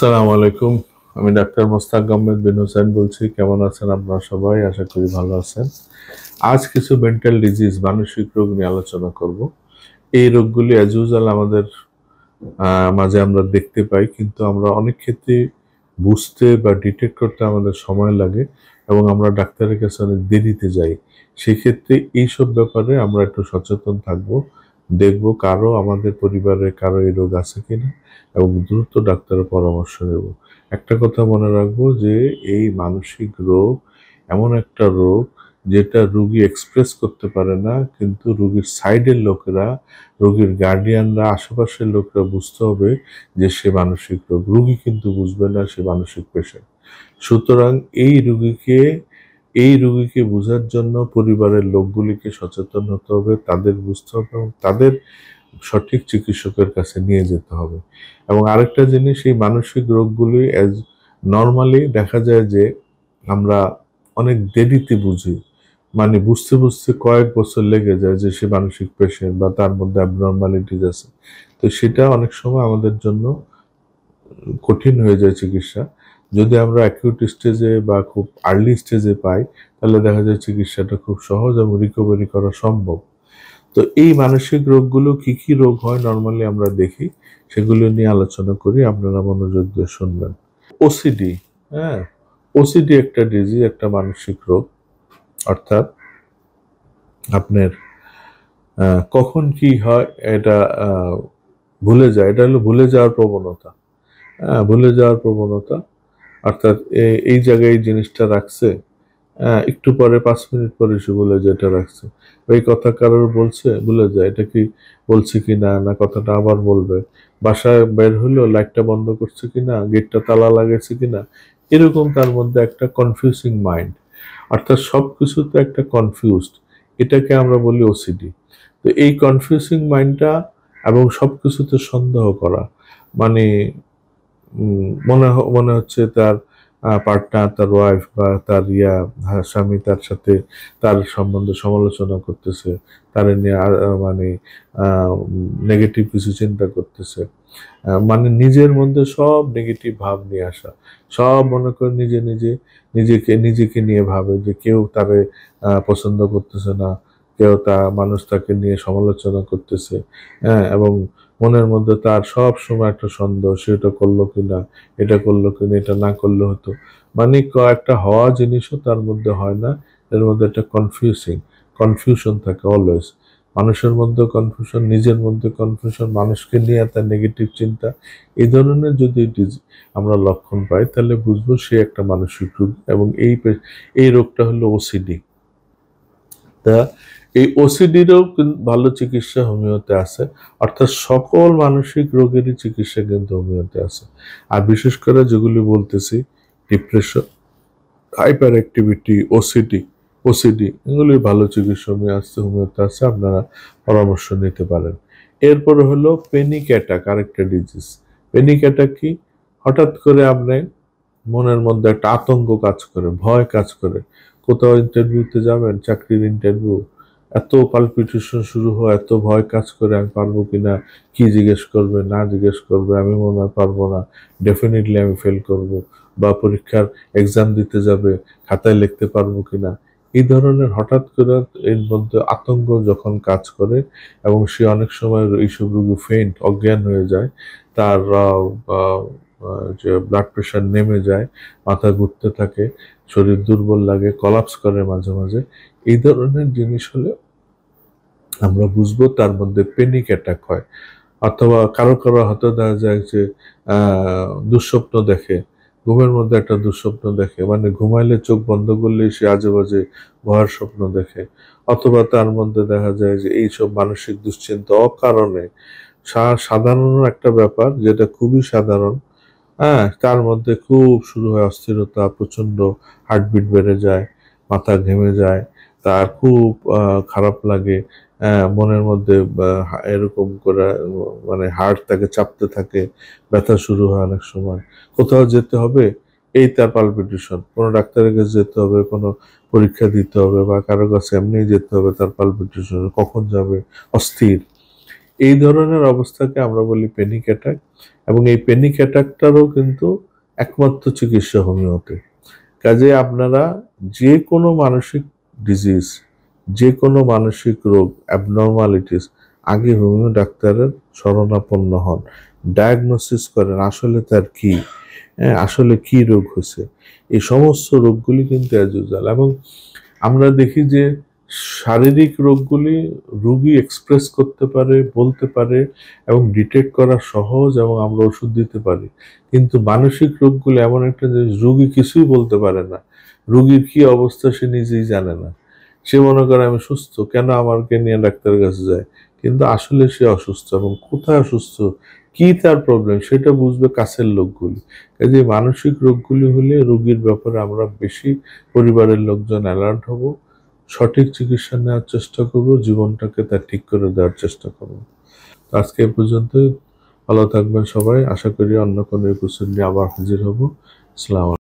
আসসালামু আলাইকুম। আমি ডাক্তার মোস্তাক আহমেদ বিন হোসেন বলছি। কেমন আছেন আপনারা সবাই? আশা করি ভালো আছেন। আজ কিছু মেন্টাল ডিজিজ, মানসিক রোগ নিয়ে আলোচনা করব। এই রোগগুলি অ্যাজ ইউজুয়াল আমাদের মাঝে আমরা দেখতে পাই, কিন্তু আমরা অনেক ক্ষেত্রে বুঝতে বা ডিটেক্ট করতে আমাদের সময় লাগে এবং আমরা ডাক্তারের কাছে অনেক দেরিতে যাই। সেক্ষেত্রে এইসব ব্যাপারে আমরা একটু সচেতন থাকব, দেখব আমাদের পরিবারে কারো এই রোগ আছে কিনা এবং দ্রুত ডাক্তারের পরামর্শ নেব। একটা কথা মনে রাখবো যে এই মানসিক রোগ এমন একটা রোগ যেটা রোগী এক্সপ্রেস করতে পারে না, কিন্তু রোগীর সাইডের লোকেরা, রোগীর গার্ডিয়ানরা, আশেপাশের লোকরা বুঝতে হবে যে সে মানসিক রোগ। রোগী কিন্তু বুঝবে না সে মানসিক পেশেন্ট। সুতরাং এই রোগীকে বোঝার জন্য পরিবারের লোকগুলিকে সচেতন হতে হবে, তাদের বুঝতে হবে এবং তাদের সঠিক চিকিৎসকের কাছে নিয়ে যেতে হবে। এবং আরেকটা জিনিস, এই মানসিক রোগগুলি নর্মালি দেখা যায় যে আমরা অনেক দেরিতে বুঝি, মানে বুঝতে বুঝতে কয়েক বছর লেগে যায় যে সে মানসিক পেশেন্ট বা তার মধ্যে অ্যাবনর্মালিটিস আছে। তো সেটা অনেক সময় আমাদের জন্য কঠিন হয়ে যায় চিকিৎসা। যদি আমরা অ্যাকিউট স্টেজে বা খুব আর্লি স্টেজে পাই, তাহলে দেখা যায় চিকিৎসাটা খুব সহজ এবং রিকভারি করা সম্ভব। তো এই মানসিক রোগগুলো কি কি রোগ হয় নর্মালি আমরা দেখি, সেগুলো নিয়ে আলোচনা করি, আপনারা মনোযোগ দিয়ে শুনবেন। ওসিডি, হ্যাঁ, ওসিডি একটা ডিজিজ, একটা মানসিক রোগ। অর্থাৎ আপনার কখন কি হয় এটা ভুলে যায়, এটা হলো ভুলে যাওয়ার প্রবণতা। ভুলে যাওয়ার প্রবণতা অর্থাৎ এই জায়গায় এই জিনিসটা রাখছে, একটু পরে 5 মিনিট পরে সে ভুলে যায় এটা রাখছে। এই কথা কারোর বলছে, ভুলে যায় এটা কি বলছে কি না, না কথাটা আবার বলবে। বাসায় বের হলো, লাইটটা বন্ধ করছে কিনা, গেটটা তালা লাগাইছে কিনা, এরকম তার মধ্যে একটা কনফিউজিং মাইন্ড। অর্থাৎ সবকিছুতে একটা কনফিউজড, এটাকে আমরা বলি ওসিডি। তো এই কনফিউজিং মাইন্ডটা এবং সবকিছুতে সন্দেহ করা, মানে মনে হচ্ছে তার পার্টনার, তার ওয়াইফ বা তার স্বামী তার সাথে তার সম্বন্ধে সমালোচনা করতেছে, তার নিয়ে মানে নেগেটিভ কিছু চিন্তা করতেছে। মানে নিজের মধ্যে সব নেগেটিভ ভাব নিয়ে আসা, সব মনে করে নিজেকে নিয়ে ভাবে যে কেউ তারে পছন্দ করতেছে না, কেউ মানুষ তাকে নিয়ে সমালোচনা করতেছে। এবং মনের মধ্যে তার সব সময় একটা সন্দেহ, সে এটা করলো কিনা, এটা না করলে হতো। মানে একটা হওয়া জিনিসও তার মধ্যে হয় না, এর মধ্যে একটা কনফিউশন থাকে অলওয়েজ। মানুষের মধ্যে কনফিউশন, নিজের মধ্যে কনফিউশন, মানুষকে নিয়ে তার নেগেটিভ চিন্তা। এই ধরনের যদি আমরা লক্ষণ পাই, তাহলে বুঝবো সে একটা মানসিক রোগ। এবং এই রোগটা হলো ওসিডি। তা এই ওসিডিরও ভালো চিকিৎসা হোমিওতে আছে। অর্থাৎ সকল মানসিক রোগেরই চিকিৎসা কিন্তু হোমিওতে আছে। আর বিশেষ করে যেগুলি বলতেছি, ডিপ্রেশন, হাইপার অ্যাক্টিভিটি, ওসিডি, এগুলির ভালো চিকিৎসা হোমিওতে আছে, আপনারা পরামর্শ নিতে পারেন। এরপরে হলো প্যানিক অ্যাটাক, আরেকটা ডিজিজ। প্যানিক অ্যাটাক কি? হঠাৎ করে আপনি মনের মধ্যে একটা আতঙ্ক কাজ করে, ভয় কাজ করে। কোথাও ইন্টারভিউতে যাবেন, চাকরির ইন্টারভিউ, এত পালপিটেশন শুরু হয়, এত ভয় কাজ করে, আমি পারবো কিনা, কি জিজ্ঞেস করবে না জিজ্ঞেস করবে, আমি মনে হয় পারবো না, ডেফিনেটলি আমি ফেল করব, বা পরীক্ষার এক্সাম দিতে যাবে, খাতায় লিখতে পারবো কিনা। এই ধরনের হঠাৎ করে এর মধ্যে আতঙ্ক যখন কাজ করে, এবং সে অনেক সময় এইসব রোগী অজ্ঞান হয়ে যায়, তার যে ব্লাড প্রেশার নেমে যায়, মাথা ঘুরতে থাকে, শরীর দুর্বল লাগে, কলাপস করে মাঝে মাঝে। এই ধরনের জিনিস হলে আমরা বুঝবো তার মধ্যে প্যানিক অ্যাটাক হয়। অথবা কারো কারো হয়তো দেখা যায় যে দুঃস্বপ্ন দেখে, ঘুমের মধ্যে একটা দুঃস্বপ্ন দেখে, মানে ঘুমাইলে চোখ বন্ধ করলে সে আজে বাজে ভয়ের স্বপ্ন দেখে। অথবা তার মধ্যে দেখা যায় যে এইসব মানসিক দুশ্চিন্তা অকারণে, সাধারণ একটা ব্যাপার যেটা খুবই সাধারণ, তার মধ্যে খুব শুরু হয় অস্থিরতা, প্রচন্ড হার্টবিট বেড়ে যায়, মাথা ঘেমে যায়, তার খুব খারাপ লাগে, মনের মধ্যে এরকম করে মানে হার্ট তাকে চাপতে থাকে, ব্যথা শুরু হয় অনেক সময়। কোথাও যেতে হবে, এই তার পালপিটেশন, কোনো ডাক্তারের কাছে যেতে হবে, কোনো পরীক্ষা দিতে হবে, বা কারো কাছে এমনি যেতে হবে, তার পালপিটেশন, কখন যাবে, অস্থির। এই ধরনের অবস্থাকে আমরা বলি প্যানিক অ্যাটাক, এবং এই প্যানিক অ্যাটাকটারও কিন্তু একমাত্র চিকিৎসা হোমিওতে। কাজে আপনারা যে কোনো মানসিক ডিজিজ, যে কোনো মানসিক রোগ, অ্যাবনর্মালিটিস, আগে হোমিও ডাক্তারের শরণাপন্ন হন, ডায়াগনোসিস করেন আসলে তার কি, আসলে কি রোগ হয়েছে। এই সমস্ত রোগগুলি কিন্তু অ্যাজ ইউজুয়াল। এবং আমরা দেখি যে শারীরিক রোগগুলি রোগী এক্সপ্রেস করতে পারে, বলতে পারে, এবং ডিটেক্ট করা সহজ, এবং আমরা ওষুধ দিতে পারি। কিন্তু মানসিক রোগগুলো এমন একটা জিনিস, রোগী কিছুই বলতে পারে না, রোগীর কি অবস্থা সে নিজেই জানে না। সে মনে করে আমি সুস্থ, কেন আমাকে নিয়ে ডাক্তারের কাছে যায়, কিন্তু আসলে সে অসুস্থ, এবং কোথায় অসুস্থ, কি তার প্রবলেম সেটা বুঝবে কাছের লোকগুলি। কাজে মানসিক রোগগুলি হলে রোগীর ব্যাপারে আমরা বেশি পরিবারের লোকজন অ্যালার্ট হব, সঠিক চিকিৎসা নেওয়ার চেষ্টা করব, জীবনটাকে তার ঠিক করে দেওয়ার চেষ্টা করব। আজকে এ পর্যন্তই। ভালো থাকবেন সবাই। আশা করি অন্য কোনো এপিসোড নিয়ে আবার হাজির হব। আসসালামু আলাইকুম।